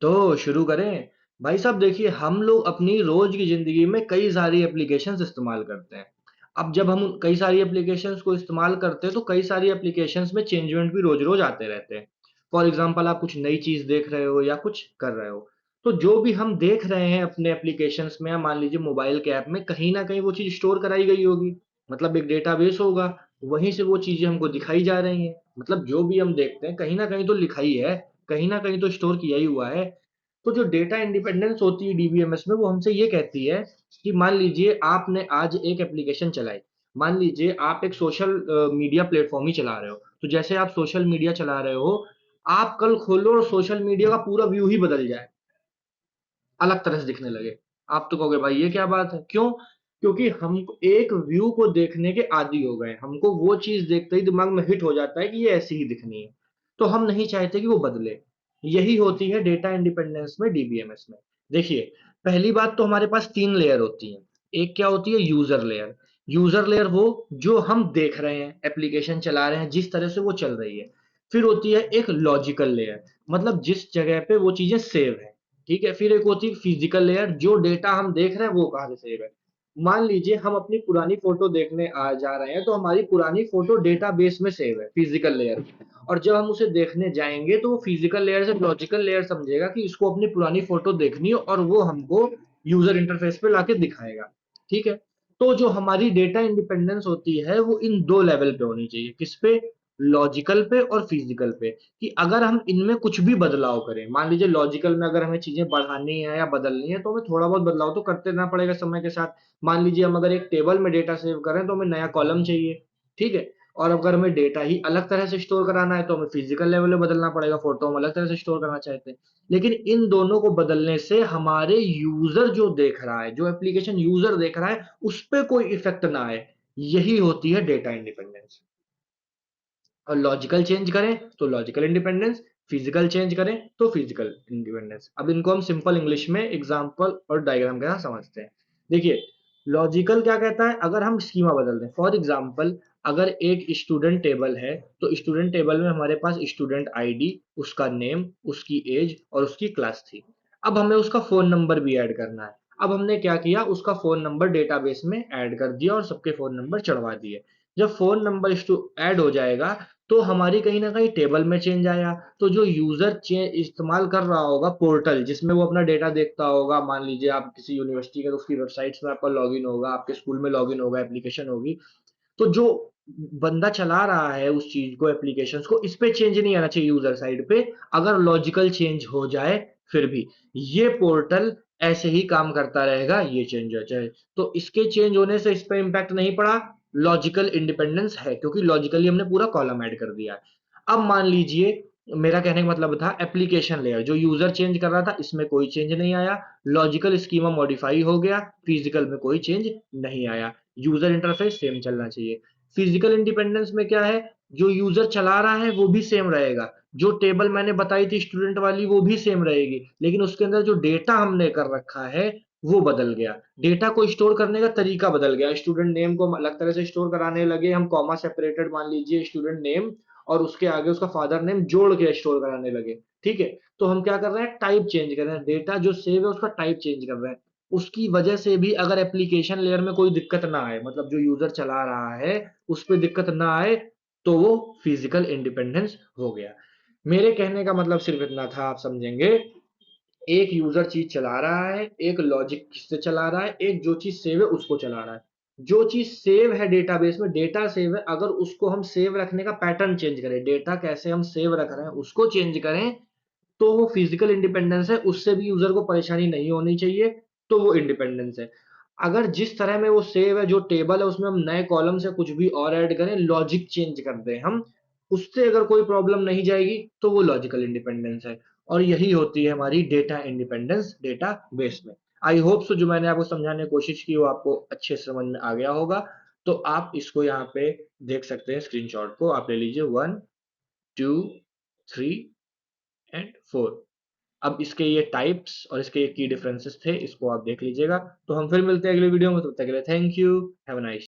तो शुरू करें। भाई साहब देखिए, हम लोग अपनी रोज की जिंदगी में कई सारी एप्लीकेशंस इस्तेमाल करते हैं। अब जब हम कई सारी एप्लीकेशंस को इस्तेमाल करते हैं तो कई सारी एप्लीकेशंस में चेंजमेंट भी रोज रोज आते रहते हैं। फॉर एग्जांपल आप कुछ नई चीज देख रहे हो या कुछ कर रहे हो, तो जो भी हम देख रहे हैं अपने एप्लीकेशंस में या मान लीजिए मोबाइल के ऐप में, कहीं ना कहीं वो चीज स्टोर कराई गई होगी। मतलब एक डेटाबेस होगा, वहीं से वो चीजें हमको दिखाई जा रही हैं। मतलब जो भी हम देखते हैं कहीं ना कहीं तो लिखा ही है, कहीं ना कहीं तो स्टोर किया ही हुआ है। तो जो डेटा इंडिपेंडेंस होती है डीबीएमएस में, वो हमसे ये कहती है कि मान लीजिए आपने आज एक एप्लीकेशन चलाई। मान लीजिए आप एक सोशल मीडिया प्लेटफॉर्म ही चला रहे हो, तो जैसे आप सोशल मीडिया चला रहे हो, आप कल खोलो और सोशल मीडिया का पूरा व्यू ही बदल जाए, अलग तरह से दिखने लगे। आप तो कहोगे भाई ये क्या बात है, क्यों? क्योंकि हम एक व्यू को देखने के आदी हो गए, हमको वो चीज देखते ही दिमाग में हिट हो जाता है कि ये ऐसी ही दिखनी है। तो हम नहीं चाहते कि वो बदले। यही होती है डेटा इंडिपेंडेंस में, डीबीएमएस में। देखिए, पहली बात तो हमारे पास तीन लेयर होती है। एक क्या होती है? User layer. यूजर लेयर वो जो हम देख रहे हैं, एप्लीकेशन चला रहे हैं, जिस तरह से वो चल रही है। फिर होती है एक लॉजिकल लेयर, मतलब जिस जगह पे वो चीजें सेव है। ठीक है। फिर एक होती है फिजिकल लेयर, जो डेटा हम देख रहे हैं वो कहाँ से सेव है। मान लीजिए हम अपनी पुरानी फोटो देखने आ जा रहे हैं, तो हमारी पुरानी फोटो डेटाबेस में सेव है फिजिकल लेयर में। और जब हम उसे देखने जाएंगे तो वो फिजिकल लेयर से लॉजिकल लेयर समझेगा कि इसको अपनी पुरानी फोटो देखनी है, और वो हमको यूजर इंटरफेस पे लाके दिखाएगा। ठीक है। तो जो हमारी डेटा इंडिपेंडेंस होती है वो इन दो लेवल पे होनी चाहिए। किस पे? लॉजिकल पे और फिजिकल पे। कि अगर हम इनमें कुछ भी बदलाव करें, मान लीजिए लॉजिकल में अगर हमें चीजें बढ़ानी है या बदलनी है, तो हमें थोड़ा बहुत बदलाव तो करते रहना पड़ेगा समय के साथ। मान लीजिए हम अगर एक टेबल में डेटा सेव कर रहे हैं तो हमें नया कॉलम चाहिए। ठीक है। और अगर हमें डेटा ही अलग तरह से स्टोर कराना है तो हमें फिजिकल लेवल में बदलना पड़ेगा, फोटो हम अलग तरह से स्टोर करना चाहते हैं। लेकिन इन दोनों को बदलने से हमारे यूजर जो देख रहा है, जो एप्लीकेशन यूजर देख रहा है, उस पर कोई इफेक्ट ना आए। यही होती है डेटा इंडिपेंडेंस। और लॉजिकल चेंज करें तो लॉजिकल इंडिपेंडेंस, फिजिकल चेंज करें तो फिजिकल इंडिपेंडेंस। अब इनको हम सिंपल इंग्लिश में एग्जांपल और डायग्राम के साथ समझते हैं। देखिए, लॉजिकल क्या कहता है? अगर हम स्कीमा बदल दें, फॉर एग्जांपल अगर एक स्टूडेंट टेबल है, तो स्टूडेंट टेबल में हमारे पास स्टूडेंट आईडी, उसका नेम, उसकी एज और उसकी क्लास थी। अब हमें उसका फोन नंबर भी ऐड करना है। अब हमने क्या किया, उसका फोन नंबर डेटाबेस में ऐड कर दिया और सबके फोन नंबर चढ़वा दिए। जब फोन नंबर ऐड हो जाएगा, तो हमारी कहीं ना कहीं टेबल में चेंज आया। तो जो यूजर इस्तेमाल कर रहा होगा पोर्टल, जिसमें वो अपना डेटा देखता होगा, मान लीजिए आप किसी यूनिवर्सिटी के, तो उसकी वेबसाइट्स में आपका लॉगिन होगा, आपके स्कूल में लॉगिन होगा, एप्लीकेशन होगी। तो जो बंदा चला रहा है उस चीज को, एप्लीकेशन को, इस पे चेंज नहीं आना चाहिए यूजर साइड पे। अगर लॉजिकल चेंज हो जाए फिर भी ये पोर्टल ऐसे ही काम करता रहेगा, ये चेंज हो जाए तो इसके चेंज होने से इस पे इम्पैक्ट नहीं पड़ा। लॉजिकल इंडिपेंडेंस है, क्योंकि लॉजिकली हमने पूरा कॉलम ऐड कर दिया है। अब मान लीजिए, मेरा कहने का मतलब था एप्लीकेशन लेयर, जो यूजर चेंज कर रहा था इसमें कोई चेंज नहीं आया। लॉजिकल स्कीमा मॉडिफाई हो गया, फिजिकल में कोई चेंज नहीं आया। यूजर इंटरफेस सेम चलना चाहिए। फिजिकल इंडिपेंडेंस में क्या है? जो यूजर चला रहा है वो भी सेम रहेगा, जो टेबल मैंने बताई थी स्टूडेंट वाली वो भी सेम रहेगी, लेकिन उसके अंदर जो डेटा हमने कर रखा है वो बदल गया। डेटा को स्टोर करने का तरीका बदल गया। स्टूडेंट नेम को अलग तरह से स्टोर कराने लगे हम, कॉमा सेपरेटेड मान लीजिए स्टूडेंट नेम, और उसके आगे उसका फादर नेम जोड़ के स्टोर कराने लगे। ठीक है। तो हम क्या कर रहे हैं? टाइप चेंज कर रहे हैं, डेटा जो सेव है उसका टाइप चेंज कर रहे हैं। उसकी वजह से भी अगर एप्लीकेशन लेयर में कोई दिक्कत ना आए, मतलब जो यूजर चला रहा है उस पर दिक्कत ना आए, तो वो फिजिकल इंडिपेंडेंस हो गया। मेरे कहने का मतलब सिर्फ इतना था, आप समझेंगे। एक यूजर चीज चला रहा है, एक लॉजिक से चला रहा है, एक जो चीज सेव है उसको चला रहा है। जो चीज सेव है डेटाबेस में, डेटा सेव है, अगर उसको हम सेव रखने का पैटर्न चेंज करें, डेटा कैसे हम सेव रख रहे हैं उसको चेंज करें, तो वो फिजिकल इंडिपेंडेंस है, उससे भी यूजर को परेशानी नहीं होनी चाहिए। तो वो इंडिपेंडेंस है। अगर जिस तरह में वो सेव है, जो टेबल है उसमें हम नए कॉलम से कुछ भी और ऐड करें, लॉजिक चेंज कर दें हम, उससे अगर कोई प्रॉब्लम नहीं जाएगी, तो वो लॉजिकल इंडिपेंडेंस है। और यही होती है हमारी डेटा इंडिपेंडेंस डेटा बेस में। आई होप सो जो मैंने आपको समझाने की कोशिश की वो आपको अच्छे से समझ में आ गया होगा। तो आप इसको यहाँ पे देख सकते हैं, स्क्रीनशॉट को आप ले लीजिए, 1, 2, 3 एंड 4। अब इसके ये टाइप्स और इसके ये की डिफरेंसेस थे, इसको आप देख लीजिएगा। तो हम फिर मिलते हैं अगले वीडियो में, तब तक के लिए thank you, have a nice